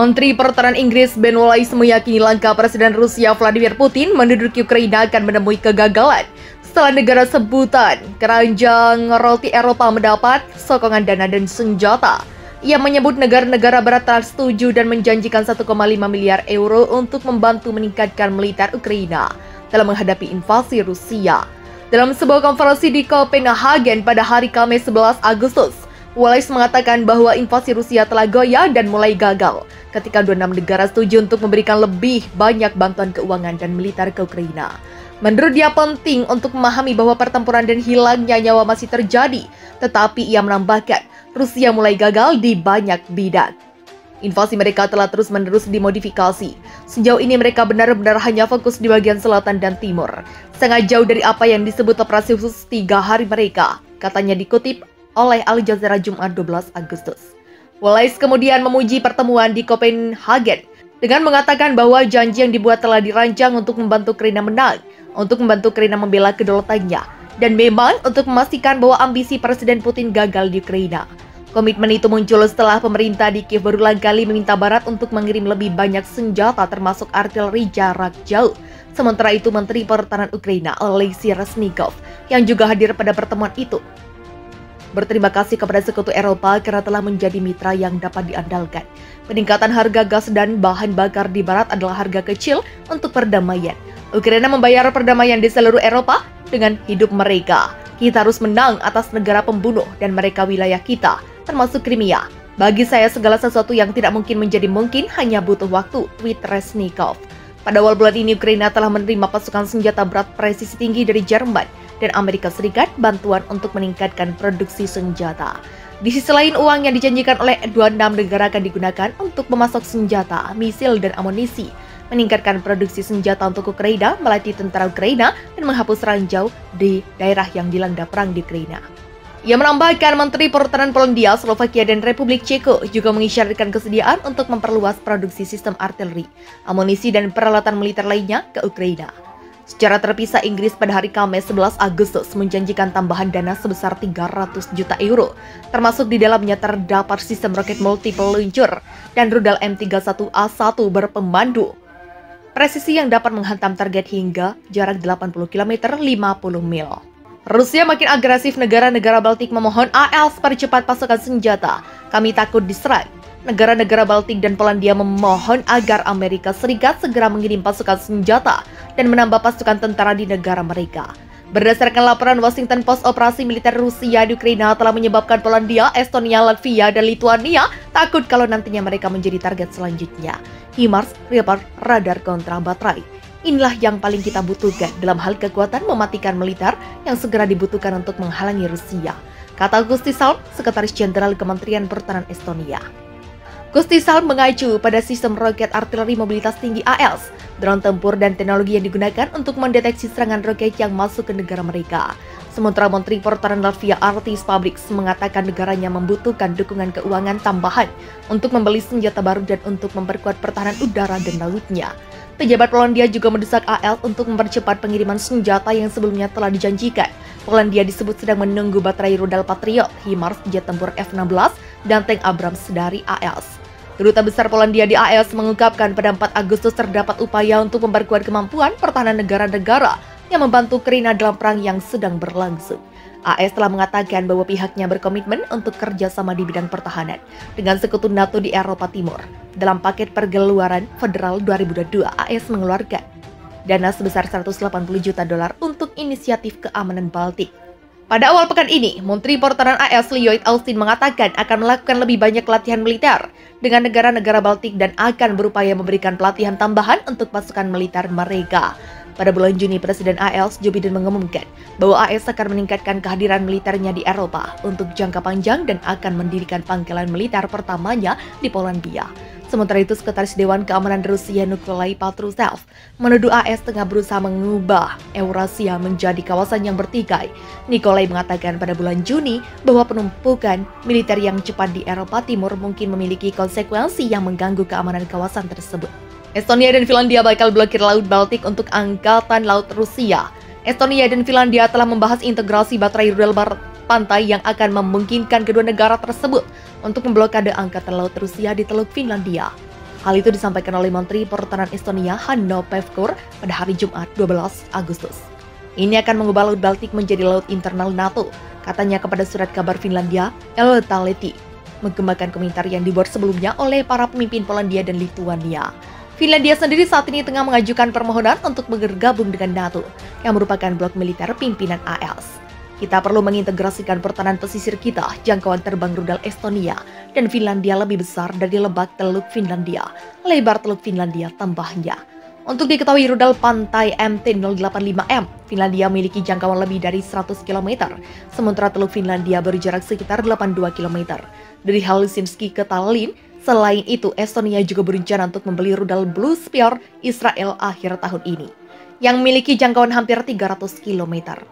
Menteri Pertahanan Inggris Ben Wallace meyakini langkah Presiden Rusia Vladimir Putin menduduki Ukraina akan menemui kegagalan setelah negara sebutan keranjang roti Eropa mendapat sokongan dana dan senjata. Ia menyebut negara-negara barat telah setuju dan menjanjikan 1,5 miliar euro untuk membantu meningkatkan militer Ukraina dalam menghadapi invasi Rusia. Dalam sebuah konferensi di Copenhagen pada hari Kamis 11 Agustus, Wallace mengatakan bahwa invasi Rusia telah goyah dan mulai gagal ketika 26 negara setuju untuk memberikan lebih banyak bantuan keuangan dan militer ke Ukraina. Menurut dia penting untuk memahami bahwa pertempuran dan hilangnya nyawa masih terjadi, tetapi ia menambahkan Rusia mulai gagal di banyak bidang. Invasi mereka telah terus-menerus dimodifikasi. Sejauh ini mereka benar-benar hanya fokus di bagian selatan dan timur, sangat jauh dari apa yang disebut operasi khusus 3 hari mereka, katanya dikutip oleh Al Jazeera Jumat 12 Agustus. Wallace kemudian memuji pertemuan di Copenhagen dengan mengatakan bahwa janji yang dibuat telah dirancang untuk membantu Ukraina menang, untuk membantu Ukraina membela kedaulatannya, dan memang untuk memastikan bahwa ambisi Presiden Putin gagal di Ukraina. Komitmen itu muncul setelah pemerintah di Kiev berulang kali meminta Barat untuk mengirim lebih banyak senjata termasuk artileri jarak jauh. Sementara itu, Menteri Pertahanan Ukraina Oleksiy Reznikov yang juga hadir pada pertemuan itu berterima kasih kepada sekutu Eropa karena telah menjadi mitra yang dapat diandalkan. Peningkatan harga gas dan bahan bakar di Barat adalah harga kecil untuk perdamaian. Ukraina membayar perdamaian di seluruh Eropa dengan hidup mereka. Kita harus menang atas negara pembunuh dan mereka wilayah kita, termasuk Crimea. Bagi saya segala sesuatu yang tidak mungkin menjadi mungkin hanya butuh waktu, tweet Reznikov. Pada awal bulan ini Ukraina telah menerima pasukan senjata berat presisi tinggi dari Jerman dan Amerika Serikat bantuan untuk meningkatkan produksi senjata. Di sisi lain, uang yang dijanjikan oleh 26 negara akan digunakan untuk memasok senjata, misil, dan amunisi, meningkatkan produksi senjata untuk Ukraina, melatih tentara Ukraina, dan menghapus ranjau di daerah yang dilanda perang di Ukraina. Ia menambahkan Menteri Pertahanan Polandia, Slovakia, dan Republik Ceko juga mengisyaratkan kesediaan untuk memperluas produksi sistem artileri, amunisi, dan peralatan militer lainnya ke Ukraina. Secara terpisah, Inggris pada hari Kamis 11 Agustus menjanjikan tambahan dana sebesar 300 juta euro, termasuk di dalamnya terdapat sistem roket multi peluncur dan rudal M31A1 berpemandu presisi yang dapat menghantam target hingga jarak 80 km 50 mil. Rusia makin agresif, negara-negara Baltik memohon AS percepat pasokan senjata. Kami takut diserang. Negara-negara Baltik dan Polandia memohon agar Amerika Serikat segera mengirim pasukan senjata dan menambah pasukan tentara di negara mereka. Berdasarkan laporan Washington Post, operasi militer Rusia di Ukraina telah menyebabkan Polandia, Estonia, Latvia, dan Lituania takut kalau nantinya mereka menjadi target selanjutnya. HIMARS, Leopard, radar kontra baterai. Inilah yang paling kita butuhkan dalam hal kekuatan mematikan militer yang segera dibutuhkan untuk menghalangi Rusia, kata Gusti Salm, Sekretaris Jenderal Kementerian Pertahanan Estonia. Gusti Salm mengacu pada sistem roket artileri mobilitas tinggi AELS, drone tempur dan teknologi yang digunakan untuk mendeteksi serangan roket yang masuk ke negara mereka. Sementara Menteri Pertahanan Latvia Artis Pabriks mengatakan negaranya membutuhkan dukungan keuangan tambahan untuk membeli senjata baru dan untuk memperkuat pertahanan udara dan lautnya. Pejabat Polandia juga mendesak AELS untuk mempercepat pengiriman senjata yang sebelumnya telah dijanjikan. Polandia disebut sedang menunggu baterai rudal Patriot, HIMARS, jet tempur F-16, dan tank Abrams dari AELS. Kedutaan Besar Polandia di AELS mengungkapkan pada 4 Agustus terdapat upaya untuk memperkuat kemampuan pertahanan negara-negara yang membantu Ukraina dalam perang yang sedang berlangsung. AS telah mengatakan bahwa pihaknya berkomitmen untuk kerjasama di bidang pertahanan dengan sekutu NATO di Eropa Timur. Dalam paket pergeluaran federal 2022, AS mengeluarkan dana sebesar 180 juta dolar untuk inisiatif keamanan Baltik. Pada awal pekan ini, Menteri Pertahanan AS Lloyd Austin mengatakan akan melakukan lebih banyak latihan militer dengan negara-negara Baltik dan akan berupaya memberikan pelatihan tambahan untuk pasukan militer mereka. Pada bulan Juni, Presiden AS Joe Biden mengumumkan bahwa AS akan meningkatkan kehadiran militernya di Eropa untuk jangka panjang dan akan mendirikan pangkalan militer pertamanya di Polandia. Sementara itu, Sekretaris Dewan Keamanan Rusia Nikolai Patrushev menuduh AS tengah berusaha mengubah Eurasia menjadi kawasan yang bertikai. Nikolai mengatakan pada bulan Juni bahwa penumpukan militer yang cepat di Eropa Timur mungkin memiliki konsekuensi yang mengganggu keamanan kawasan tersebut. Estonia dan Finlandia bakal blokir Laut Baltik untuk Angkatan Laut Rusia. Estonia dan Finlandia telah membahas integrasi baterai rudal pantai yang akan memungkinkan kedua negara tersebut untuk memblokade Angkatan Laut Rusia di Teluk Finlandia. Hal itu disampaikan oleh Menteri Pertahanan Estonia Hanno Pevkur pada hari Jumat 12 Agustus. Ini akan mengubah Laut Baltik menjadi laut internal NATO, katanya kepada surat kabar Finlandia Iltalehti, mengembangkan komentar yang dibuat sebelumnya oleh para pemimpin Polandia dan Lituania. Finlandia sendiri saat ini tengah mengajukan permohonan untuk bergabung dengan NATO, yang merupakan blok militer pimpinan AS. Kita perlu mengintegrasikan pertahanan pesisir kita, jangkauan terbang rudal Estonia dan Finlandia lebih besar dari lebak Teluk Finlandia, lebar Teluk Finlandia tambahnya. Untuk diketahui rudal pantai MT-085M, Finlandia memiliki jangkauan lebih dari 100 km, sementara Teluk Finlandia berjarak sekitar 82 km. Dari Helsinki ke Tallinn, selain itu Estonia juga berencana untuk membeli rudal Blue Spear Israel akhir tahun ini, yang memiliki jangkauan hampir 300 km.